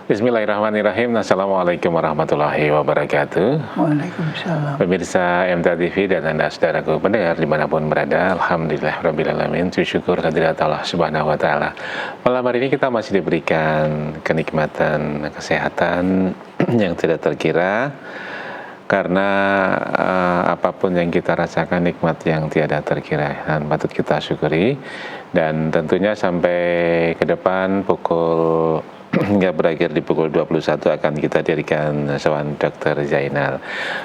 Bismillahirrahmanirrahim. Assalamualaikum warahmatullahi wabarakatuh. Waalaikumsalam. Pemirsa MTA TV dan Anda saudaraku pendengar dimanapun berada, Alhamdulillah Rabbil Alamin, syukur hadirat Allah Subhanahu Wa Ta'ala. Malam hari ini kita masih diberikan kenikmatan kesehatan yang tidak terkira, karena apapun yang kita rasakan nikmat yang tiada terkira dan patut kita syukuri. Dan tentunya sampai ke depan pukul hingga berakhir di pukul 21 akan kita dirikan Sowan Dr. Zainal,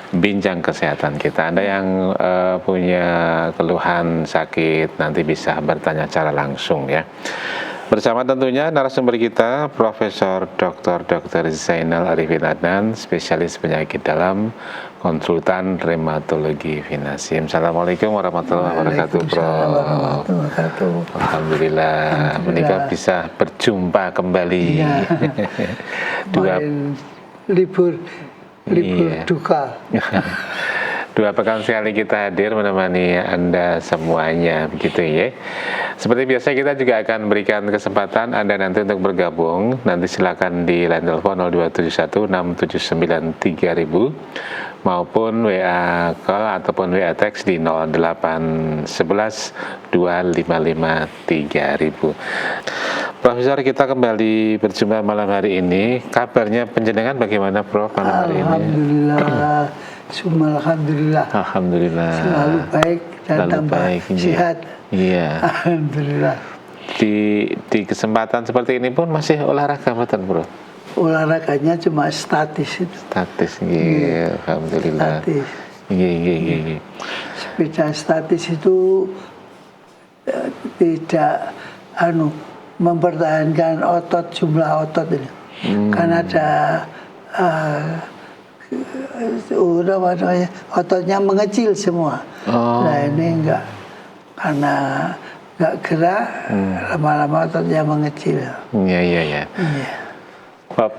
bincang kesehatan kita. Anda yang punya keluhan sakit nanti bisa bertanya secara langsung ya. Bersama tentunya narasumber kita Profesor Dr. Zainal Arifin Adnan, spesialis penyakit dalam, konsultan reumatologi Vinasim. Assalamualaikum warahmatullahi wabarakatuh, Prof. Alhamdulillah, menikah bisa berjumpa kembali. Ya. libur iya. Duka. 2 pekan sekali kita hadir menemani Anda semuanya, begitu ya. Seperti biasa kita juga akan berikan kesempatan Anda nanti untuk bergabung. Nanti silakan di line telepon 02716793.000 maupun WA call ataupun WA teks di 08112553.000. Profesor, kita kembali berjumpa malam hari ini. Kabarnya penjenengan bagaimana, Prof, malam hari ini? Alhamdulillah. Alhamdulillah. Alhamdulillah. Selalu baik dan selalu tambah baik, sehat. Iya. Alhamdulillah. Di kesempatan seperti ini pun masih olahraga, betul, Bro? Olahraganya cuma statis itu. Statis, iya. Alhamdulillah. Statis. Iya. Sepeda statis itu tidak mempertahankan jumlah otot ini. Karena ada ototnya mengecil semua. Nah ini enggak, karena enggak gerak, lama-lama ototnya mengecil. Iya. Prof,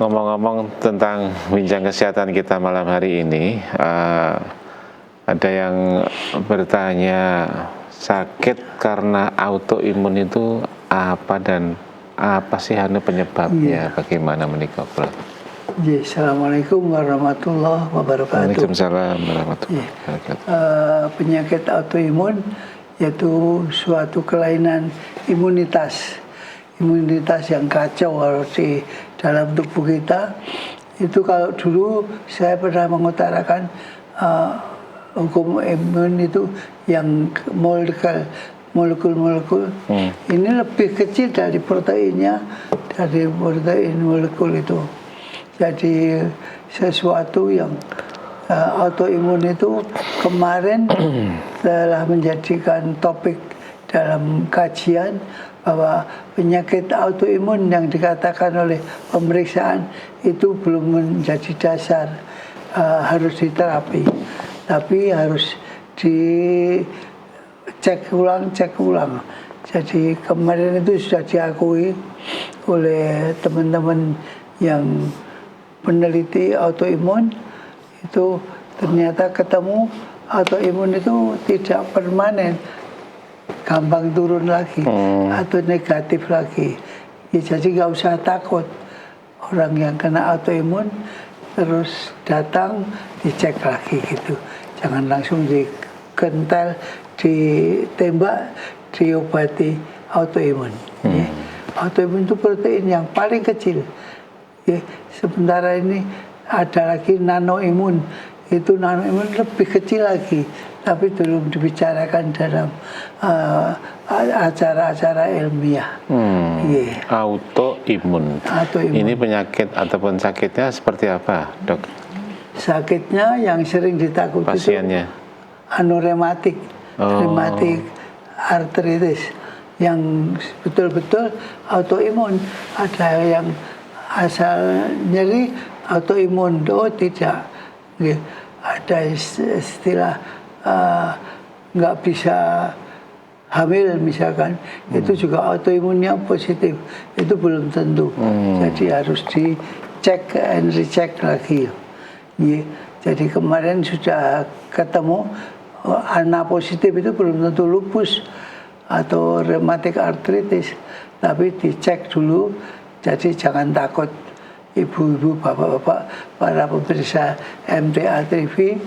ngomong-ngomong tentang bincang kesehatan kita malam hari ini, ada yang bertanya, sakit karena autoimun itu apa dan apa sih penyebabnya? Bagaimana menikah, Prof? Assalamualaikum warahmatullahi wabarakatuh. Waalaikumsalam warahmatullahi wabarakatuh. Penyakit autoimun yaitu suatu kelainan imunitas yang kacau di dalam tubuh kita. Itu kalau dulu saya pernah mengutarakan hukum imun itu yang molekul ini lebih kecil dari proteinnya, dari protein molekul itu. Jadi sesuatu yang autoimun itu kemarin telah menjadikan topik dalam kajian bahwa penyakit autoimun yang dikatakan oleh pemeriksaan itu belum menjadi dasar harus diterapi, tapi harus dicek ulang. Jadi kemarin itu sudah diakui oleh teman-teman yang peneliti autoimun, itu ternyata ketemu autoimun itu tidak permanen, gampang turun lagi atau negatif lagi. Ya, jadi nggak usah takut orang yang kena autoimun terus datang dicek lagi gitu. Jangan langsung dikentel, ditembak, diobati autoimun. Ya. Autoimun itu protein yang paling kecil. Ya, sementara ini ada lagi nanoimun. Itu nanoimun lebih kecil lagi, tapi belum dibicarakan dalam acara-acara ilmiah. Autoimun. Ini penyakit ataupun sakitnya seperti apa, Dok? Sakitnya yang sering ditakuti pasiennya itu rematik artritis, yang betul-betul autoimun. Ada yang asal nyeri autoimun, tidak. Ada istilah nggak bisa hamil misalkan, itu juga autoimunnya positif, itu belum tentu. Jadi harus dicek and recheck lagi. Jadi kemarin sudah ketemu ANA positif itu belum tentu lupus atau rheumatic arthritis, tapi dicek dulu. Jadi jangan takut ibu-ibu, bapak-bapak, para pemirsa MTA TV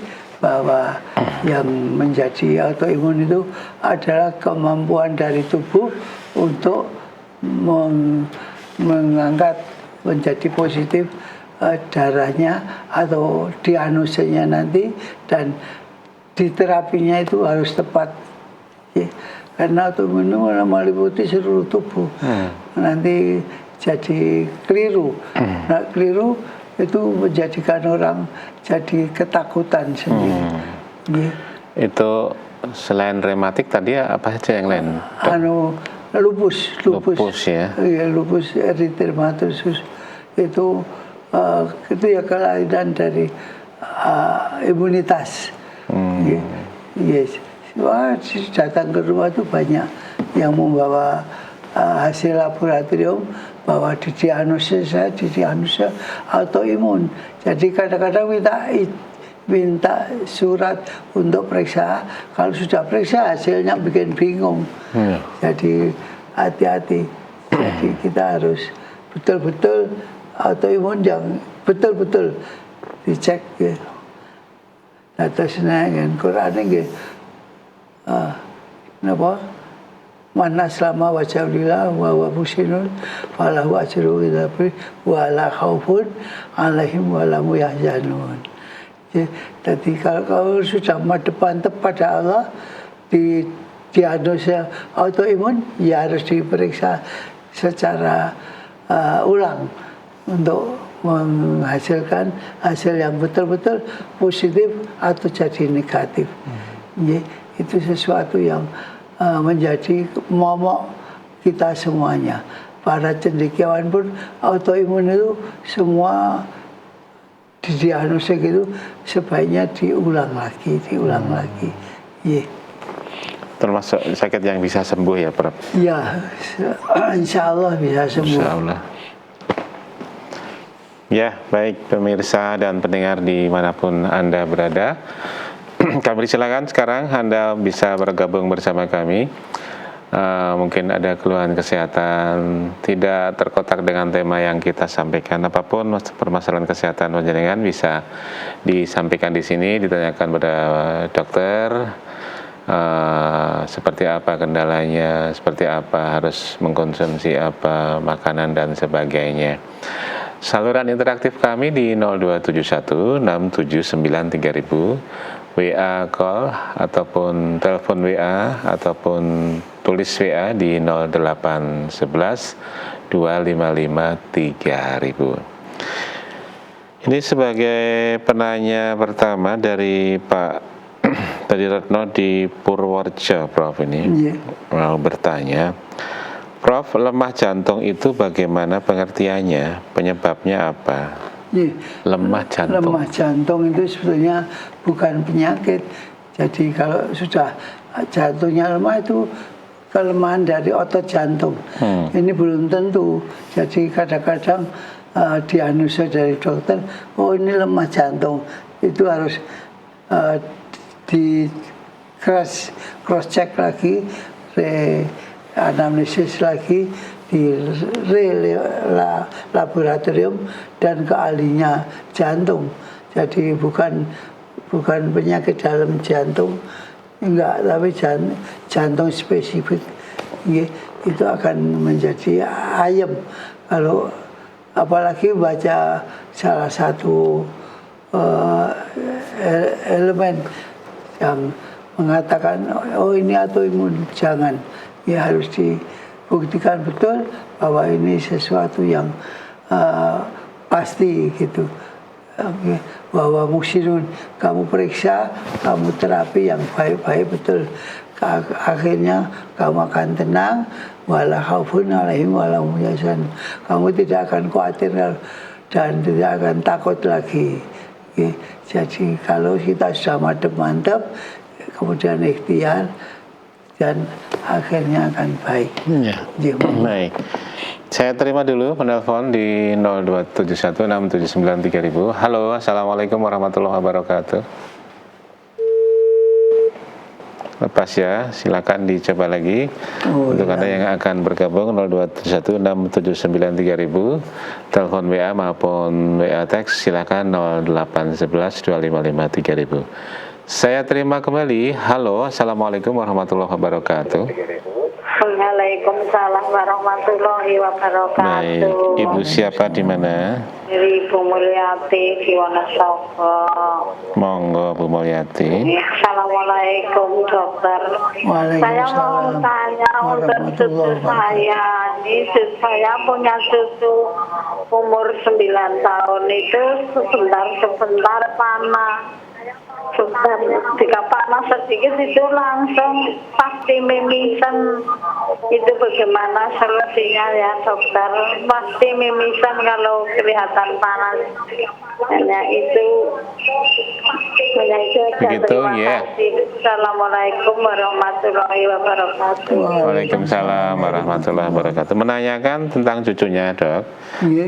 bahwa yang menjadi autoimun itu adalah kemampuan dari tubuh untuk mengangkat menjadi positif darahnya atau diagnosanya nanti, dan diterapinya itu harus tepat ya. Karena autoimun itu meliputi seluruh tubuh. Nanti jadi keliru. Nah, keliru itu menjadikan orang jadi ketakutan sendiri. Ya. Itu selain rematik tadi apa saja yang lain? Lupus ya. Ya, lupus erythematosus itu ya kelainan dari imunitas. Yes. Wah, datang ke rumah itu banyak yang membawa hasil laboratorium bahwa didiagnosis autoimun. Jadi kadang-kadang minta surat untuk periksa. Kalau sudah periksa hasilnya bikin bingung. Jadi hati-hati. Jadi kita harus betul-betul autoimun yang betul-betul dicek ya. Atasnya yang Quran ini napa mana selama wajahillah wa musinun falahu ajru wa la khaufun alaihim wa la yahzanun. Jadi kalau sudah madhepan pada Allah di diagnosa autoimun ya harus diperiksa secara ulang untuk menghasilkan hasil yang betul-betul positif atau jadi negatif. Itu sesuatu yang menjadi momok kita semuanya. Para cendekiawan pun autoimun itu semua didiagnosis itu sebaiknya diulang lagi. Termasuk sakit yang bisa sembuh ya, Prof? Ya, insya Allah bisa sembuh. Insya Allah. Ya, baik pemirsa dan pendengar dimanapun Anda berada, kami silakan sekarang Anda bisa bergabung bersama kami. Mungkin ada keluhan kesehatan tidak terkotak dengan tema yang kita sampaikan, apapun permasalahan kesehatan panjenengan bisa disampaikan di sini, ditanyakan pada dokter. Seperti apa kendalanya, seperti apa harus mengkonsumsi apa makanan dan sebagainya. Saluran interaktif kami di 0271 679 3000, WA call ataupun telepon WA ataupun tulis WA di 0811 255 3000. Ini sebagai penanya pertama dari Pak Tadi Retno di Purworejo, Prof, ini mau bertanya, Prof, lemah jantung itu bagaimana pengertiannya, penyebabnya apa? Lemah jantung itu sebetulnya bukan penyakit. Jadi kalau sudah jantungnya lemah itu kelemahan dari otot jantung. Ini belum tentu. Jadi kadang-kadang diagnosa dari dokter, oh ini lemah jantung, itu harus di cross check lagi, anamnesis lagi di laboratorium dan ke ahlinya jantung. Jadi bukan penyakit dalam jantung, enggak, tapi jantung spesifik. Itu akan menjadi ayem kalau apalagi baca salah satu elemen yang mengatakan oh ini autoimun, jangan. Ya harus dibuktikan betul bahwa ini sesuatu yang pasti gitu. Bahwa musinun, kamu periksa, kamu terapi yang baik-baik betul, akhirnya kamu akan tenang, wala khaufun alaihim wala hum yahzanun. Kamu tidak akan khawatir dan tidak akan takut lagi. Jadi kalau kita sudah mantap, kemudian ikhtiar dan akhirnya akan baik. Baik. Saya terima dulu penelpon di 02716793000. Halo, assalamualaikum warahmatullahi wabarakatuh. lepas ya, silakan dicoba lagi. Untuk Anda yang akan bergabung 02716793000, telepon WA maupun WA teks silakan 08112553.000. Saya terima kembali. Halo, assalamualaikum warahmatullahi wabarakatuh. Waalaikumsalam warahmatullahi wabarakatuh. Baik, Ibu siapa di mana? Ibu Mulyati di Wonosobo. Monggo Bu Mulyati. Assalamualaikum dokter. Saya mau tanya untuk cucu saya. Ini cucu saya punya cucu umur 9 tahun itu sebentar panas. Sebentar, jika panas sedikit itu langsung pasti mimisan. Itu bagaimana solusinya ya dokter? Pasti mimisan kalau kelihatan panas. Hanya itu. Begitu ya. Assalamualaikum warahmatullahi wabarakatuh. Waalaikumsalam warahmatullahi wabarakatuh. Menanyakan tentang cucunya, Dok.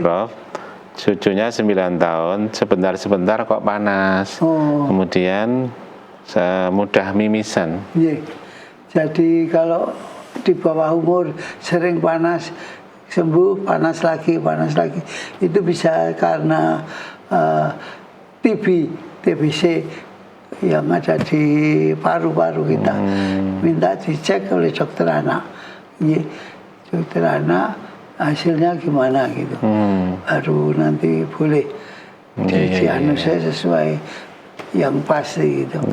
Prof. Cucunya 9 tahun, sebentar-sebentar kok panas. Kemudian mudah mimisan. Jadi kalau di bawah umur sering panas, sembuh, panas lagi, itu bisa karena TBC yang ada di paru-paru kita. Minta dicek oleh dokter anak. Dokter anak hasilnya gimana gitu. Baru nanti boleh diagnosis sesuai yang pasti gitu.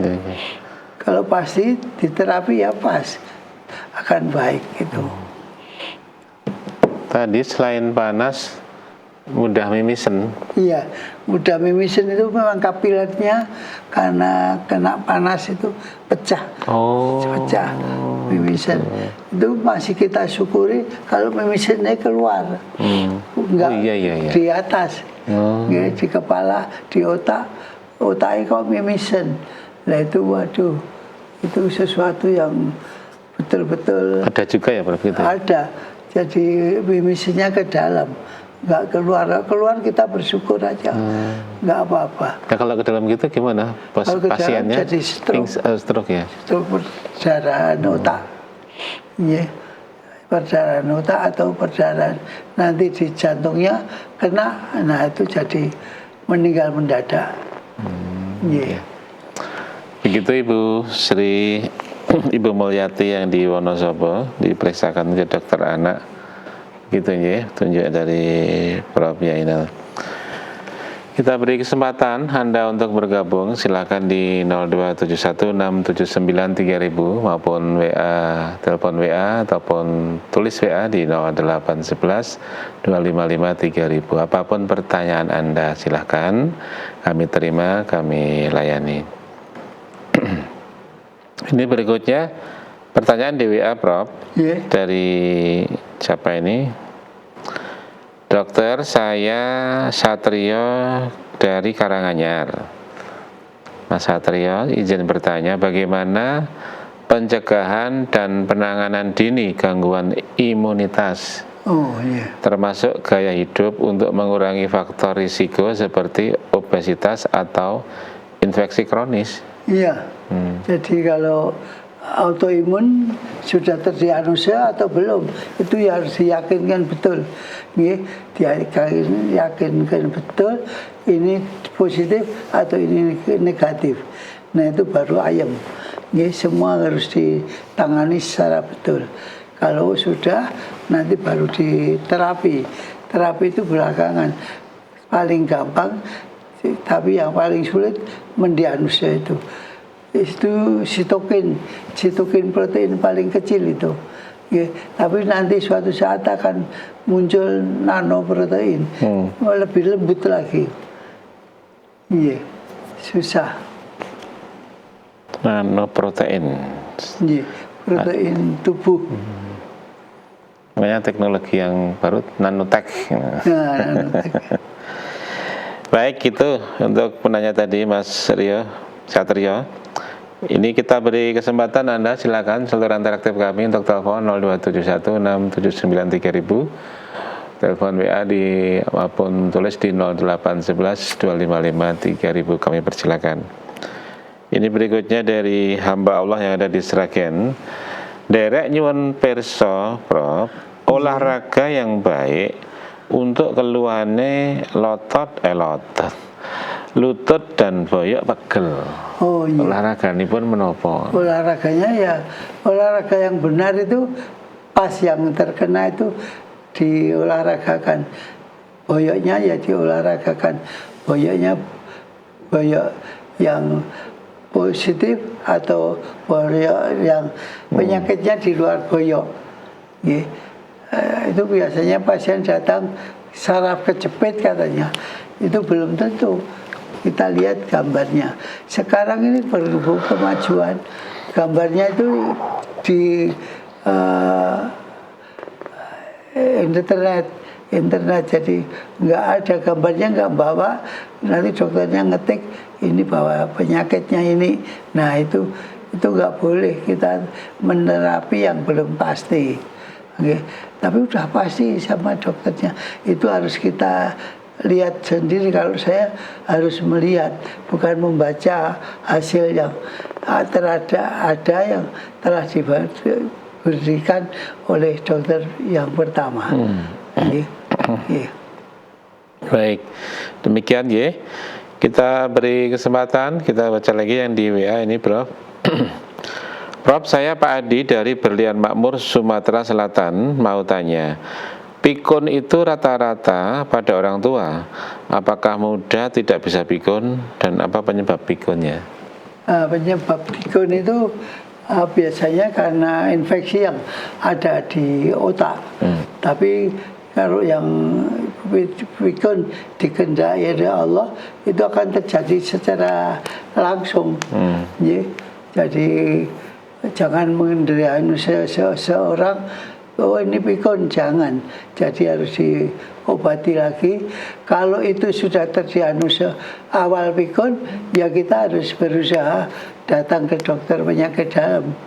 Kalau pasti di terapi ya pas akan baik gitu. Tadi selain panas mudah mimisen. Iya, mudah mimisen itu memang kapilernya karena kena panas itu pecah. Pecah mimisen. Itu masih kita syukuri kalau mimisennya keluar. Enggak di atas. Di kepala, di otaknya kok mimisen. Nah itu waduh, itu sesuatu yang betul-betul ada juga ya Prof gitu? Ada. Jadi mimisennya ke dalam. Nggak keluar kita bersyukur aja, nggak apa-apa. Nah, kalau ke dalam gitu gimana? Pasiennya jadi stroke ya? Stroke perdarahan otak, perdarahan otak atau perdarahan nanti di jantungnya kena, nah itu jadi meninggal mendadak. Begitu Ibu Sri Ibu Mulyati yang di Wonosobo diperiksakan ke dokter anak. Gitu ya, tunjuk dari Prof Yainal. Kita beri kesempatan Anda untuk bergabung, silakan di 02716793000 maupun WA, telepon WA ataupun tulis WA di 08112553.000. Apapun pertanyaan Anda silakan, kami terima, kami layani. Ini berikutnya pertanyaan di WA Prof. Dari siapa ini? Dokter, saya Satrio dari Karanganyar. Mas Satrio, izin bertanya bagaimana pencegahan dan penanganan dini gangguan imunitas, termasuk gaya hidup untuk mengurangi faktor risiko seperti obesitas atau infeksi kronis? Iya, jadi kalau autoimun sudah terdiagnosa atau belum, itu ya harus diyakinkan betul. Diyakinkan betul ini positif atau ini negatif. Nah itu baru ayam. Semua harus ditangani secara betul. Kalau sudah nanti baru diterapi. Terapi itu belakangan paling gampang, tapi yang paling sulit mendiagnosa itu sitokin protein paling kecil itu. Tapi nanti suatu saat akan muncul nanoprotein, lebih lembut lagi. Susah. Nanoprotein. Protein tubuh. Makanya teknologi yang baru nanotek. Nanotek. Baik, itu untuk penanya tadi Mas Satrio. Ini kita beri kesempatan Anda, silakan seluruh interaktif kami untuk telepon 02716793000, telepon WA di maupun tulis di 08112553.000, kami persilakan. Ini berikutnya dari hamba Allah yang ada di Sragen. Derek nyuwun pirsa, Prof, olahraga yang baik untuk keluhane lutut dan boyok pegel. Oh iya. Olahraga ini pun menapa? Olahraganya ya olahraga yang benar itu pas yang terkena itu diolahragakan. Boyoknya ya diolahragakan. Boyok yang positif atau boyok yang penyakitnya di luar boyok. Itu biasanya pasien datang saraf kejepit katanya. Itu belum tentu. Kita lihat gambarnya. Sekarang ini berhubung kemajuan, gambarnya itu di internet, jadi nggak ada gambarnya, nggak bawa, nanti dokternya ngetik ini bawa penyakitnya ini. Nah itu nggak boleh kita menerapi yang belum pasti. Oke. Tapi udah pasti sama dokternya, itu harus kita lihat sendiri. Kalau saya harus melihat, bukan membaca hasil yang ada yang telah diberikan oleh dokter yang pertama. Baik, demikian ya. Kita beri kesempatan, kita baca lagi yang di WA ini, Prof. Prof, saya Pak Adi dari Berlian Makmur, Sumatera Selatan, mau tanya, pikun itu rata-rata pada orang tua. Apakah muda tidak bisa pikun dan apa penyebab pikunnya? Penyebab pikun itu biasanya karena infeksi yang ada di otak. Tapi kalau yang pikun dikehendaki oleh Allah itu akan terjadi secara langsung. Jadi jangan mengendalikan seseorang, oh ini pikun, jangan. Jadi harus diobati lagi. Kalau itu sudah terdiagnosa awal pikun, ya kita harus berusaha datang ke dokter penyakit dalam.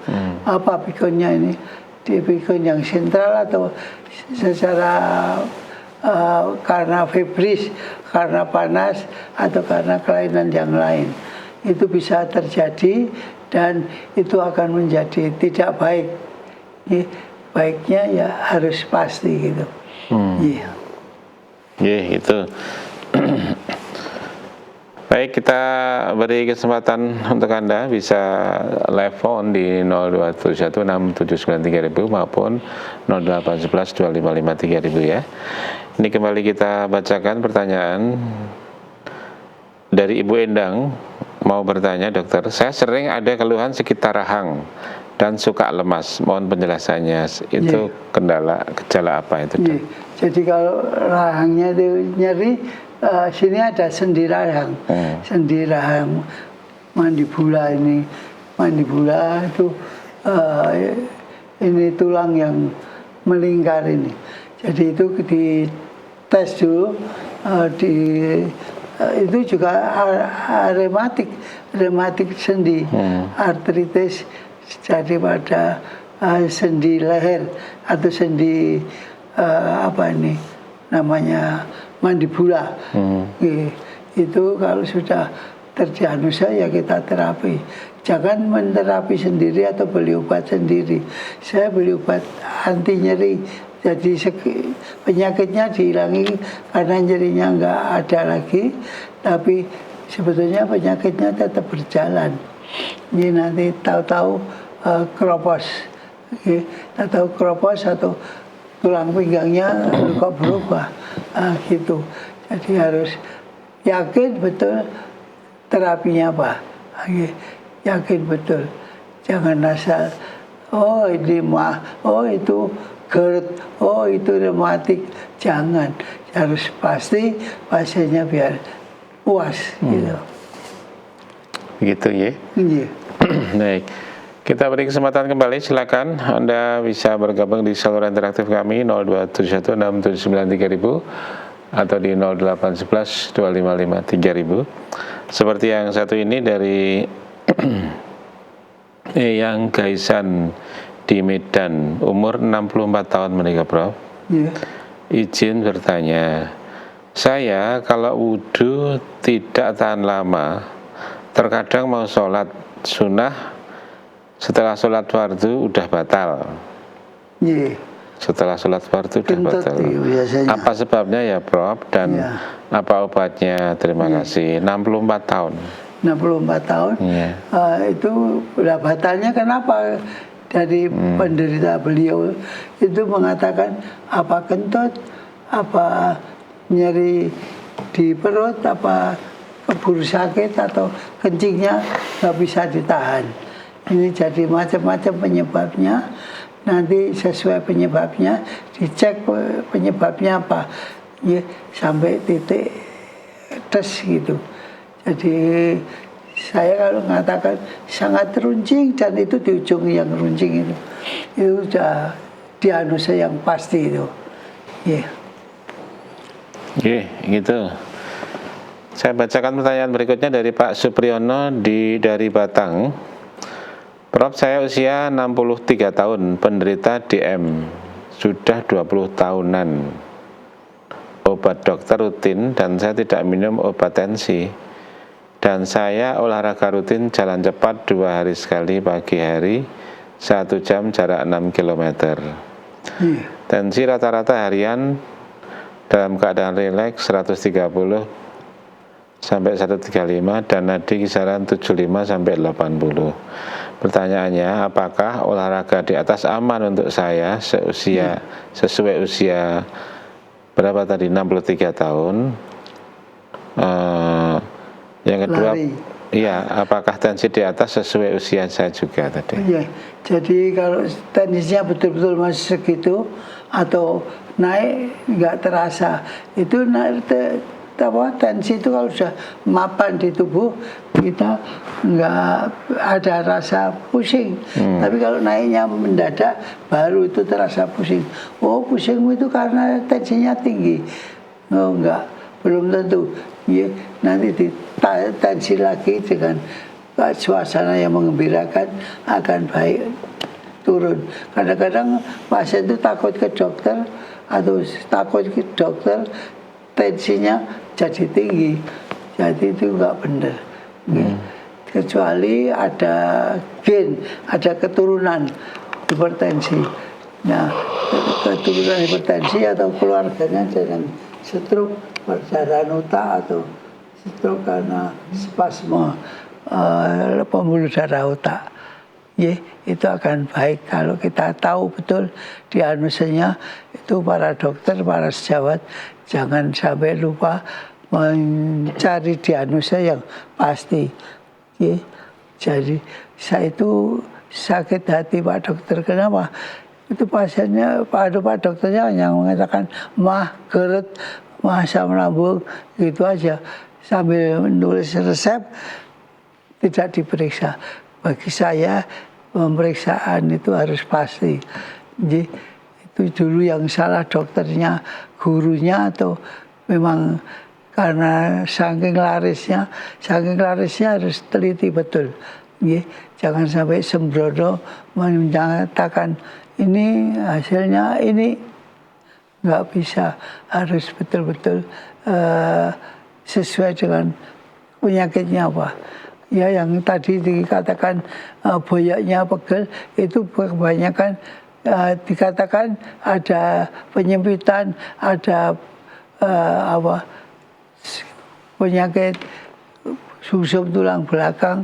Apa pikunnya ini? Di pikun yang sentral atau secara karena febris, karena panas, atau karena kelainan yang lain. Itu bisa terjadi dan itu akan menjadi tidak baik. Baiknya ya harus pasti gitu. Itu. Baik, kita beri kesempatan untuk Anda bisa live phone di 02716793000 maupun 08112553000 ya. Ini kembali kita bacakan pertanyaan dari Ibu Endang. Mau bertanya, dokter, saya sering ada keluhan sekitar rahang dan suka lemas. Mohon penjelasannya. Itu gejala apa itu? Jadi kalau rahangnya itu nyeri, sini ada sendi rahang. Sendi rahang mandibula ini. Mandibula itu ini tulang yang melingkar ini. Jadi itu dites dulu, itu juga rematik sendi, artritis jadi pada sendi leher atau sendi apa ini namanya mandibula. Itu kalau sudah terdiagnosa ya kita terapi. Jangan menterapi sendiri atau beli obat sendiri. Saya beli obat anti nyeri, jadi penyakitnya dihilangi karena nyerinya nggak ada lagi, tapi sebetulnya penyakitnya tetap berjalan. Ini nanti tahu-tahu kropos, tahu kropos atau tulang pinggangnya kok berubah, gitu. Jadi harus yakin betul terapinya apa, yakin betul, jangan asal oh ini oh itu GERD, oh itu rematik, jangan, harus pasti pasiennya biar puas gitu. Begitu ya. Baik, kita beri kesempatan kembali, silakan Anda bisa bergabung di saluran interaktif kami 02716793000 atau di 08112553000. Seperti yang satu ini dari yang Gaisan di Medan, umur 64 tahun menikah, Prof. Izin bertanya, saya kalau wudhu tidak tahan lama, terkadang mau sholat sunnah, setelah sholat fardu udah batal. Iya. Setelah sholat fardu udah Kentut batal. itu biasanya. Apa sebabnya ya Prof? Dan Iya. apa obatnya? Terima kasih. 64 tahun. 64 tahun. Iya. Itu udah batalnya kenapa? Dari penderita beliau itu mengatakan apa kentut, apa nyeri di perut, apa keburu sakit atau kencingnya nggak bisa ditahan. Ini jadi macam-macam penyebabnya. Nanti sesuai penyebabnya dicek penyebabnya apa, ya, sampai titik tes gitu. Jadi saya kalau mengatakan sangat runcing, dan itu di ujung yang runcing itu sudah diagnosa yang pasti itu. Ya. Oke, gitu. Saya bacakan pertanyaan berikutnya dari Pak Supriyono dari Batang. Prof, saya usia 63 tahun, penderita DM, sudah 20 tahunan. Obat dokter rutin dan saya tidak minum obat tensi. Dan saya olahraga rutin jalan cepat 2 hari sekali pagi hari, 1 jam jarak 6 km. Tensi rata-rata harian dalam keadaan rileks 130 sampai 135 dan nadi kisaran 75 sampai 80. Pertanyaannya, apakah olahraga di atas aman untuk saya sesuai usia berapa tadi, 63 tahun? Yang kedua, iya, apakah tensi di atas sesuai usia saya juga tadi? Iya, jadi kalau tensinya betul-betul masih segitu atau naik nggak terasa, itu tensi itu kalau sudah mapan di tubuh kita nggak ada rasa pusing. Tapi kalau naiknya mendadak baru itu terasa pusing. Oh, pusingmu itu karena tensinya tinggi. Oh, enggak, belum tentu. Ya, nanti ditensi lagi dengan suasana yang menggembirakan akan baik turun. Kadang-kadang pasien itu takut ke dokter atau takut ke dokter, tensinya jadi tinggi, jadi itu enggak benar. Kecuali ada gen, ada keturunan hipertensi. Nah, keturunan hipertensi atau keluarganya sedang stroke, perdarahan otak atau stroke karena spasme pembuluh darah otak. Ya, itu akan baik kalau kita tahu betul diagnosanya. Itu para dokter, para sejawat jangan sampai lupa mencari diagnosa yang pasti. Ya, jadi saya itu sakit hati Pak Dokter. Kenapa? Itu pasiennya, Pak dokternya yang mengatakan mah geret, mah asam lambung, gitu aja. Sambil menulis resep, tidak diperiksa. Bagi saya pemeriksaan itu harus pasti. Jadi itu dulu yang salah dokternya, gurunya, atau memang karena saking larisnya harus teliti betul. Jangan sampai sembrono menyatakan ini hasilnya ini, nggak bisa. Harus betul-betul sesuai dengan penyakitnya apa. Ya, yang tadi dikatakan boyaknya pegel itu kebanyakan dikatakan ada penyempitan, ada penyakit sumsum tulang belakang.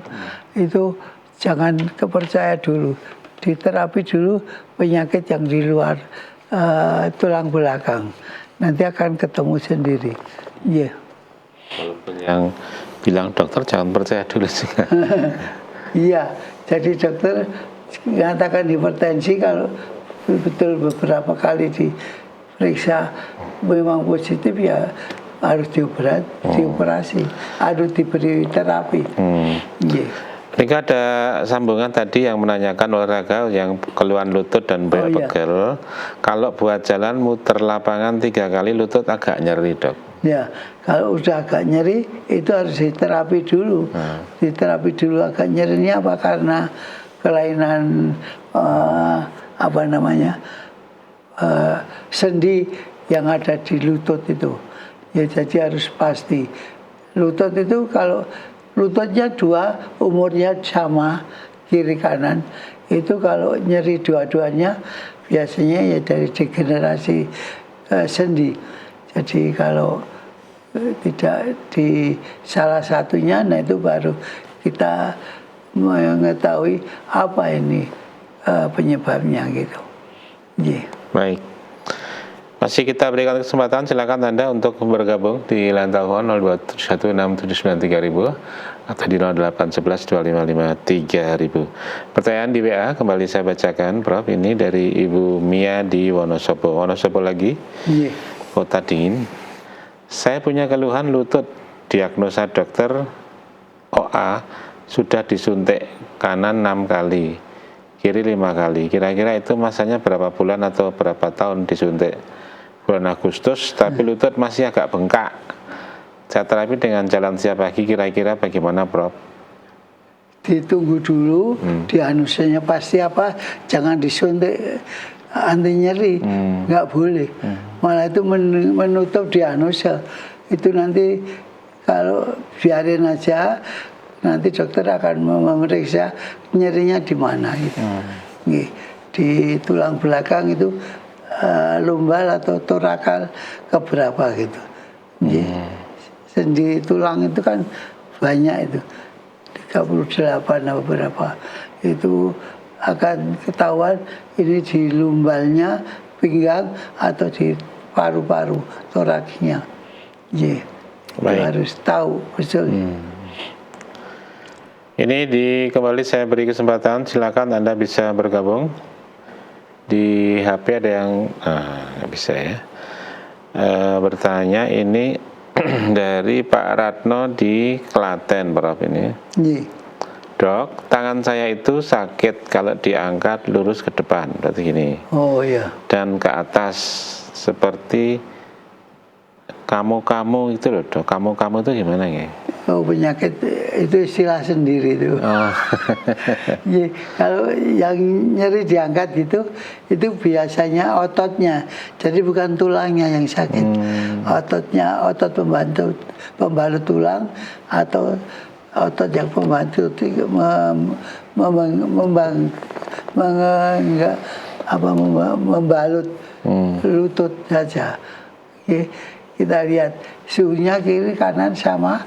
Itu jangan kepercaya dulu, diterapi dulu penyakit yang di luar tulang belakang, nanti akan ketemu sendiri. Iya. Walaupun yang bilang dokter jangan percaya dulu juga. Iya, jadi dokter mengatakan hipertensi kalau betul beberapa kali diperiksa memang positif, ya harus dioperasi, harus diberi terapi. Yeah. Ini ada sambungan tadi yang menanyakan olahraga yang keluhan lutut dan pegel. Kalau buat jalan muter lapangan 3 kali lutut agak nyeri, Dok. Ya, kalau udah agak nyeri itu harus diterapi dulu. Diterapi dulu agak nyerinya apa karena kelainan sendi yang ada di lutut itu. Ya, jadi harus pasti. Lutut itu kalau lututnya dua, umurnya sama, kiri kanan. Itu kalau nyeri dua-duanya biasanya ya dari degenerasi sendi. Jadi kalau tidak di salah satunya, nah itu baru kita mengetahui apa ini penyebabnya gitu. Yeah. Baik. Masih kita berikan kesempatan, silakan Anda untuk bergabung di line telepon 02716793000 atau di 08112553000. Pertanyaan di WA kembali saya bacakan, Prof. Ini dari Ibu Mia di Wonosobo. Wonosobo lagi. Yeah. Kota dingin. Saya punya keluhan lutut. Diagnosa dokter OA sudah disuntik kanan 6 kali, kiri 5 kali. Kira-kira itu masanya berapa bulan atau berapa tahun disuntik? Bulan Agustus, tapi lutut masih agak bengkak. Saya terapi dengan jalan siap pagi, kira-kira bagaimana, Prof? Ditunggu dulu, diagnosanya pasti apa, jangan disuntik anti nyeri, nggak boleh. Malah itu menutup diagnosa. Itu nanti kalau biarin aja, nanti dokter akan memeriksa nyerinya di mana gitu. Di tulang belakang itu lumbal atau torakal keberapa gitu. Sendi tulang itu kan banyak itu, 38 atau berapa. Itu akan ketahuan ini di lumbalnya, pinggang atau di paru-paru toraknya. Harus tahu betul. Ini kembali saya beri kesempatan, silakan Anda bisa bergabung. Di HP ada yang nggak bisa ya. Bertanya ini dari Pak Ratno di Klaten, Prof. Ini. Dok, tangan saya itu sakit kalau diangkat lurus ke depan, berarti gini. Oh iya. Dan ke atas seperti kamu-kamu itu loh, Dok. Kamu-kamu itu gimana ya? Oh, penyakit itu istilah sendiri itu. Oh. Kalau yang nyeri diangkat gitu, itu biasanya ototnya. Jadi bukan tulangnya yang sakit. Ototnya, otot pembalut tulang atau otot yang pembantu membalut lutut saja. Kita lihat suhunya kiri kanan sama.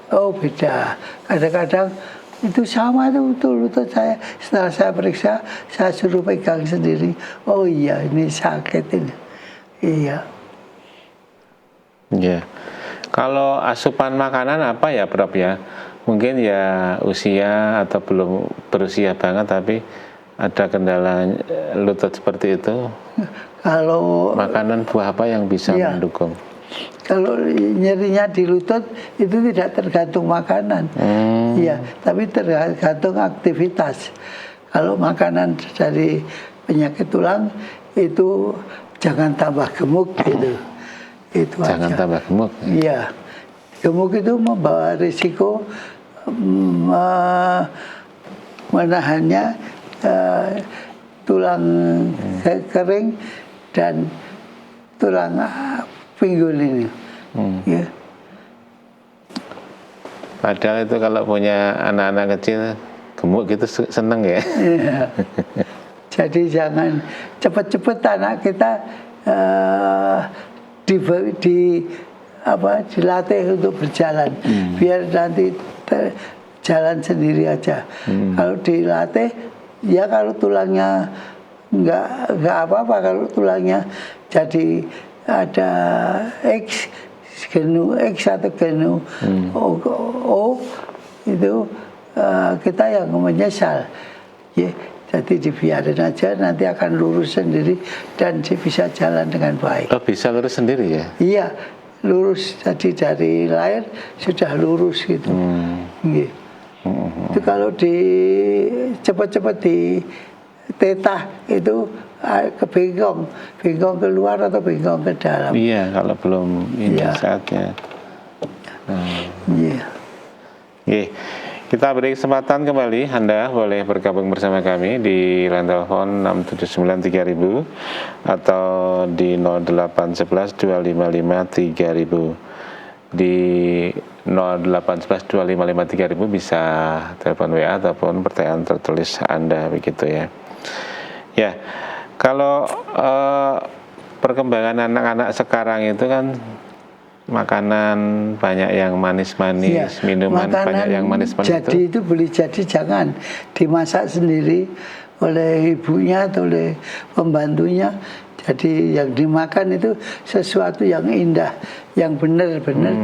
Oh beda. Kadang-kadang itu sama itu lutut saya. Setelah saya periksa, saya suruh pegang sendiri. Oh iya ini sakit ini. Iya. Ya. Kalau asupan makanan apa ya, Prof ya? Mungkin ya usia atau belum berusia banget tapi ada kendala lutut seperti itu. Kalau makanan buah apa yang bisa mendukung? Kalau nyerinya di lutut itu tidak tergantung makanan, iya, tapi tergantung aktivitas. Kalau makanan dari penyakit tulang itu jangan tambah gemuk gitu. Itu jangan aja. Tambah gemuk. Iya, gemuk itu membawa risiko menahannya tulang kering dan tulang pinggul ini. Ya. Padahal itu kalau punya anak-anak kecil gemuk gitu seneng ya. Ya. Jadi jangan cepat-cepat anak kita dilatih untuk berjalan, biar nanti jalan sendiri aja. Kalau dilatih, ya kalau tulangnya nggak apa-apa, kalau tulangnya jadi ada genu X atau genu O itu kita yang menyesal. Ya, jadi dibiarin aja, nanti akan lurus sendiri dan bisa jalan dengan baik. Oh, bisa lurus sendiri ya? Iya, lurus. Jadi dari lahir sudah lurus gitu. Gitu. Itu kalau cepat-cepat di tetah itu bengkong keluar atau bengkong ke dalam. Iya, kalau belum ini saatnya. Iya. Oke, kita beri kesempatan kembali. Anda boleh bergabung bersama kami di line telepon 6793000 atau di 0811 255 3000. di 08112553.000 bisa telepon WA ataupun pertanyaan tertulis Anda begitu ya. Ya, kalau perkembangan anak-anak sekarang itu kan makanan banyak yang manis-manis, minuman banyak yang manis-manis. Jadi itu beli jadi jangan dimasak sendiri oleh ibunya atau oleh pembantunya. Jadi yang dimakan itu sesuatu yang indah, yang benar-benar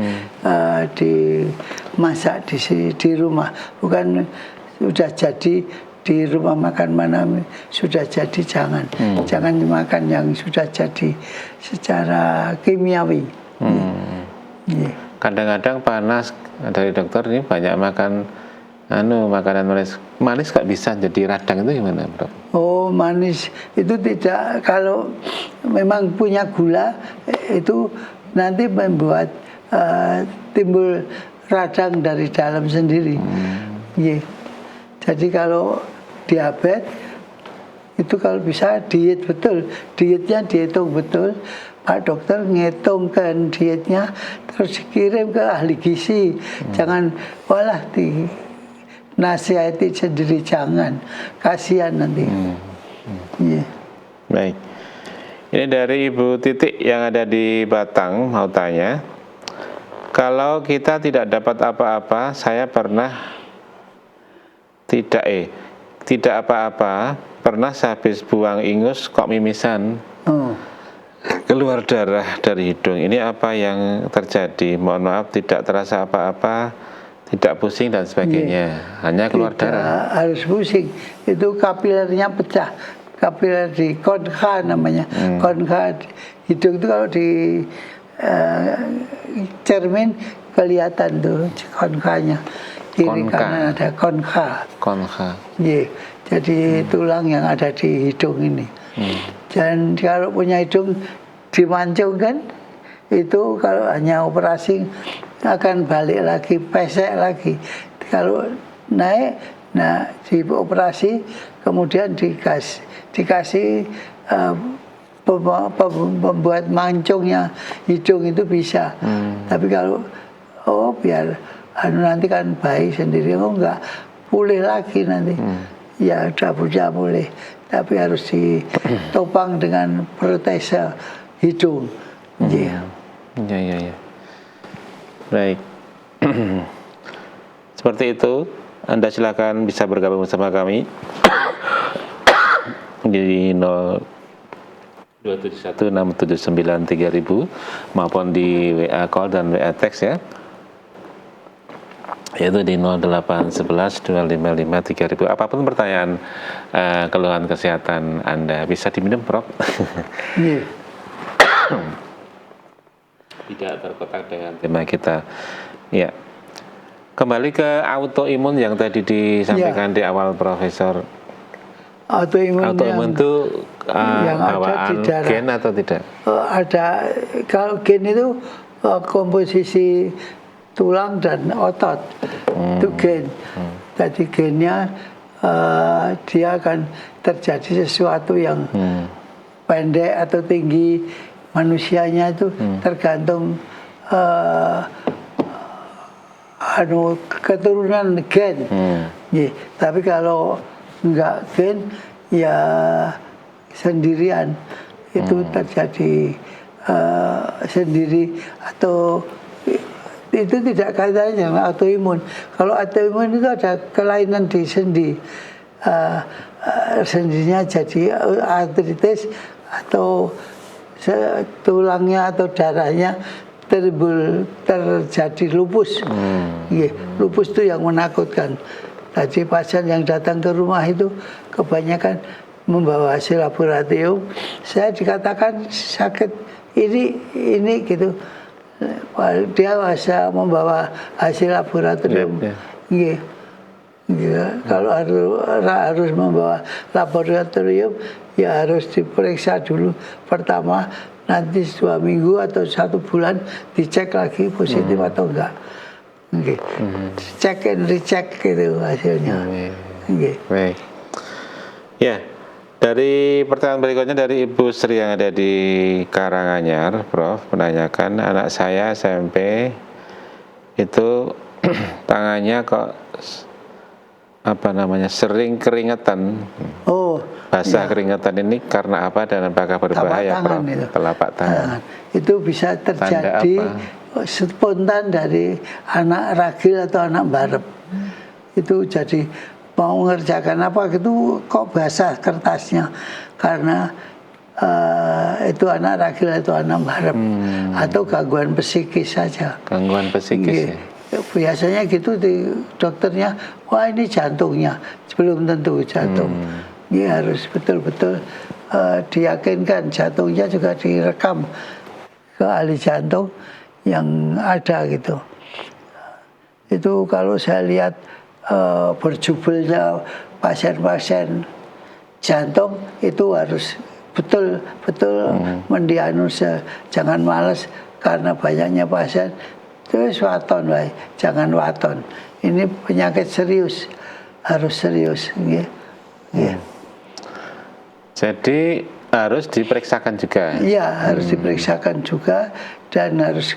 dimasak di rumah, bukan sudah jadi di rumah makan mana sudah jadi, jangan dimakan yang sudah jadi secara kimiawi. Kadang-kadang panas dari dokter ini banyak makan makanan manis gak bisa jadi radang, itu gimana, Prof? Oh, manis itu tidak, kalau memang punya gula itu nanti membuat timbul radang dari dalam sendiri. Jadi kalau diabetes itu kalau bisa diet betul, dietnya dihitung betul. Pak dokter ngitungkan dietnya terus dikirim ke ahli gizi. Jangan walah nasihati sendiri, jangan, kasihan nanti. Baik, ini dari Ibu Titik yang ada di Batang mau tanya, kalau kita tidak dapat apa-apa, saya pernah tidak apa-apa, pernah sehabis buang ingus kok mimisan, keluar darah dari hidung. Ini apa yang terjadi? Mohon maaf, tidak terasa apa-apa, tidak pusing dan sebagainya, hanya keluar darah. Harus pusing, itu kapilernya pecah, kapiler di konka namanya. Konka hidung itu kalau di cermin kelihatan tuh konkanya, kiri kanan ada konka. Jadi tulang yang ada di hidung ini. Dan kalau punya hidung dimancungkan, itu kalau hanya operasi akan balik lagi, pesek lagi. Kalau naik, dioperasi, kemudian dikasih pembuat mancungnya hidung itu bisa. Tapi kalau biar nanti kan baik sendiri, enggak pulih lagi nanti. Ya udah boleh, tapi harus ditopang dengan protese hidung. Ya. Baik. Seperti itu, Anda silakan bisa bergabung bersama kami di 02716793.000 maupun di WA call dan WA text ya, yaitu di 08112553.000. Apapun pertanyaan, keluhan kesehatan Anda bisa diminum, Prof. Tidak terkotak dengan tema kita. Ya. Kembali ke autoimun yang tadi disampaikan di awal, Profesor. Autoimun itu bawaan gen atau tidak? Ada. Kalau gen itu komposisi tulang dan otot, itu gen. Jadi gennya dia akan terjadi sesuatu yang pendek atau tinggi manusianya itu tergantung keturunan gen. Tapi kalau enggak gen ya sendirian, itu terjadi sendiri, atau itu tidak kaitannya dengan autoimun. Kalau autoimun itu ada kelainan di sendi, sendinya jadi artritis atau tulangnya atau darahnya terjadi lupus. Lupus itu yang menakutkan. Jadi pasien yang datang ke rumah itu kebanyakan membawa hasil laboratorium. Saya dikatakan sakit ini gitu. Dia bisa membawa hasil laboratorium. Kalau harus membawa laboratorium, ya harus diperiksa dulu pertama, nanti 2 minggu atau 1 bulan dicek lagi positif atau enggak. Cek and recheck gitu hasilnya. Baik. Ya, dari pertanyaan berikutnya dari Ibu Sri yang ada di Karanganyar, Prof, menanyakan, anak saya SMP itu tangannya kok sering keringetan. Oh, basah keringetan ini karena apa dan apakah berbahaya? Telapak tangan. Itu bisa terjadi spontan dari anak ragil atau anak barep. Itu jadi mau mengerjakan apa gitu kok basah kertasnya karena itu anak ragil atau anak barep atau gangguan psikis saja. Gangguan psikis. Biasanya gitu di dokternya, wah ini jantungnya, belum tentu jantung. Ini harus betul-betul diyakinkan jantungnya juga direkam ke ahli jantung yang ada gitu. Itu kalau saya lihat berjubelnya pasien-pasien jantung itu harus betul-betul mendiagnosa, jangan malas karena banyaknya pasien. Terus waton, jangan waton. Ini penyakit serius, harus serius. Jadi harus diperiksakan juga. Iya, harus diperiksakan juga dan harus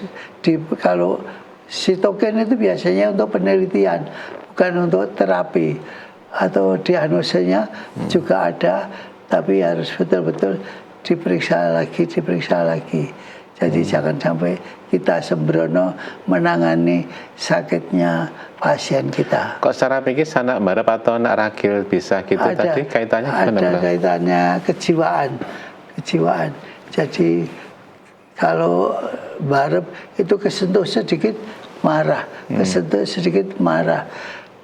kalau sitokin itu biasanya untuk penelitian, bukan untuk terapi atau diagnosanya juga ada, tapi harus betul-betul diperiksa lagi. Jadi jangan sampai kita sembrono menangani sakitnya pasien kita. Kok secara pikir anak barep atau anak ragil bisa gitu tadi kaitannya gimana? Ada kaitannya kejiwaan. Jadi kalau barep itu kesentuh sedikit marah,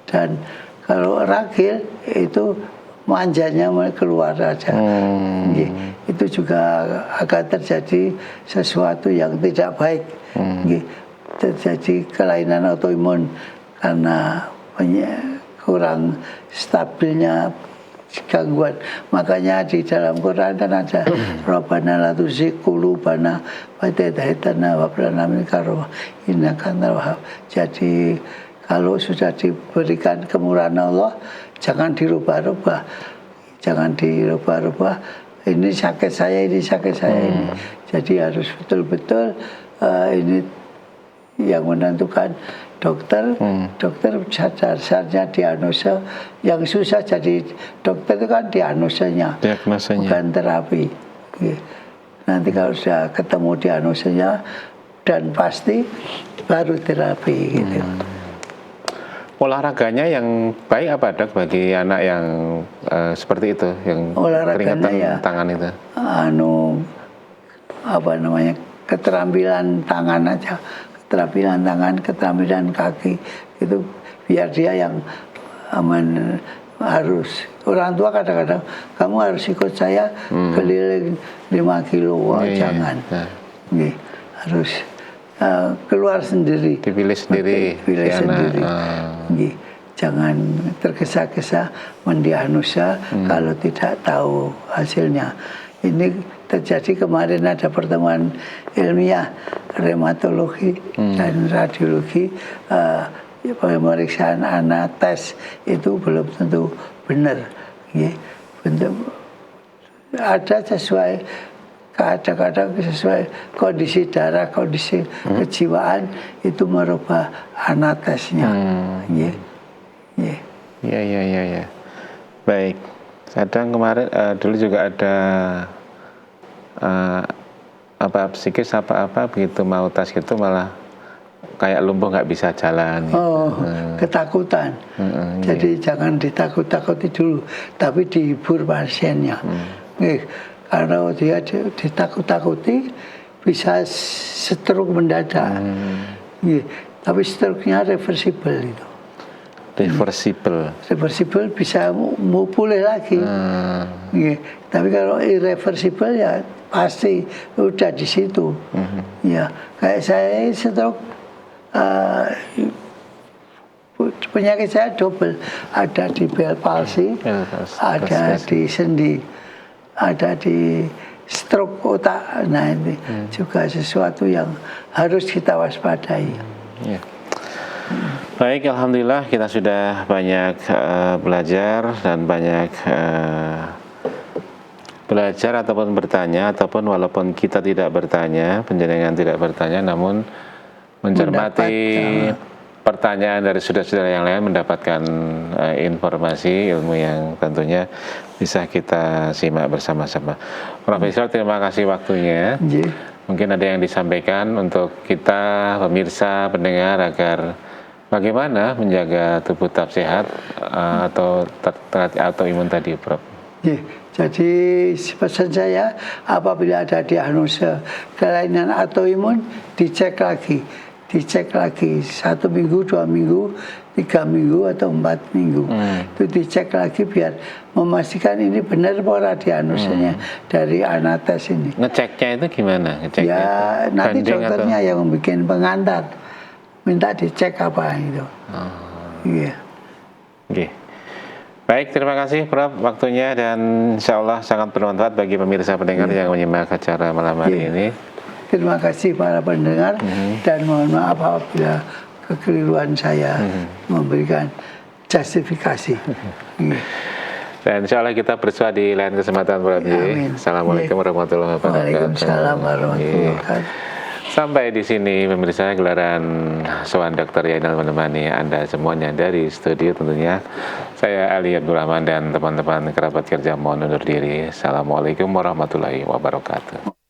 dan kalau ragil itu manjanya keluar saja. Itu juga akan terjadi sesuatu yang tidak baik. Terjadi kelainan autoimun karena kurang stabilnya gangguan. Makanya di dalam Quran kan ada Rabbana la tuzigh qulubana ba'da idh hadaytana wa hab lana min ladunka rahmah innaka antal wahhab. Jadi kalau sudah diberikan kemurahan Allah, jangan dirubah-rubah. Ini sakit saya ini. Jadi harus betul-betul ini yang menentukan dokter. Dokter dasarnya diagnosa. Yang susah jadi dokter itu kan diagnosanya, bukan terapi. Nanti kalau sudah ketemu diagnosanya dan pasti baru terapi gitu. Olahraganya yang baik apa dok bagi anak yang seperti itu, yang keringetan ya, tangan itu? Keterampilan tangan aja, keterampilan kaki itu biar dia yang harus. Orang tua kadang-kadang kamu harus ikut saya keliling 5 kilo, jangan. Harus keluar sendiri, dipilih sendiri. Jangan tergesa-gesa mendiagnosa kalau tidak tahu hasilnya. Ini terjadi kemarin ada pertemuan ilmiah reumatologi dan radiologi, pemeriksaan anak tes itu belum tentu benar. Ada sesuai, kadang-kadang sesuai kondisi darah, kondisi kejiwaan itu merubah anatesnya. Iya. Baik. Kadang kemarin dulu juga ada psikis apa begitu mau tes gitu malah kayak lumpuh nggak bisa jalan. Ketakutan. Jadi jangan ditakut-takuti dulu, tapi dihibur pasiennya. Karena dia ditakut-takuti bisa stroke mendadak. Tapi stroke-nya reversible itu. Reversible bisa mau pulih lagi. Tapi kalau irreversible ya pasti udah di situ. Ya, kayak saya stroke, penyakit saya double, ada di bel palsi, ada di sendi, ada di stroke otak. Nah ini juga sesuatu yang harus kita waspadai. Baik, alhamdulillah kita sudah banyak belajar dan banyak belajar ataupun bertanya, ataupun walaupun kita tidak bertanya, penjenengan tidak bertanya, namun mencermati pertanyaan dari saudara-saudara yang lain, mendapatkan informasi ilmu yang tentunya bisa kita simak bersama-sama. Prof. Isra, terima kasih waktunya. Mungkin ada yang disampaikan untuk kita pemirsa pendengar agar bagaimana menjaga tubuh tetap sehat atau autoimun tadi, Prof. Jadi pesan saya, apabila ada diagnosa kelainan autoimun, dicek lagi 1 minggu, 2 minggu, 3 minggu atau 4 minggu. Itu dicek lagi biar memastikan ini benar pora diagnosanya dari anates ini. Ngeceknya itu gimana? Ngeceknya ya itu nanti dokternya atau? yang membuat pengantar, minta dicek apa itu. Iya. Oke. Baik, terima kasih Prof waktunya, dan insya Allah sangat bermanfaat bagi pemirsa pendengar yang menyimak acara malam hari ini. Terima kasih para pendengar, dan mohon maaf apabila kekeliruan saya memberikan justifikasi. Dan insya Allah kita bersua di lain kesempatan, Prof. Assalamualaikum warahmatullahi wabarakatuh. Waalaikumsalam warahmatullahi wabarakatuh. Sampai di sini pemirsa gelaran Sowan Dr. Yainal menemani Anda semuanya dari studio tentunya. Saya Ali Abdul Rahman dan teman-teman kerabat kerja mohon undur diri. Assalamualaikum warahmatullahi wabarakatuh.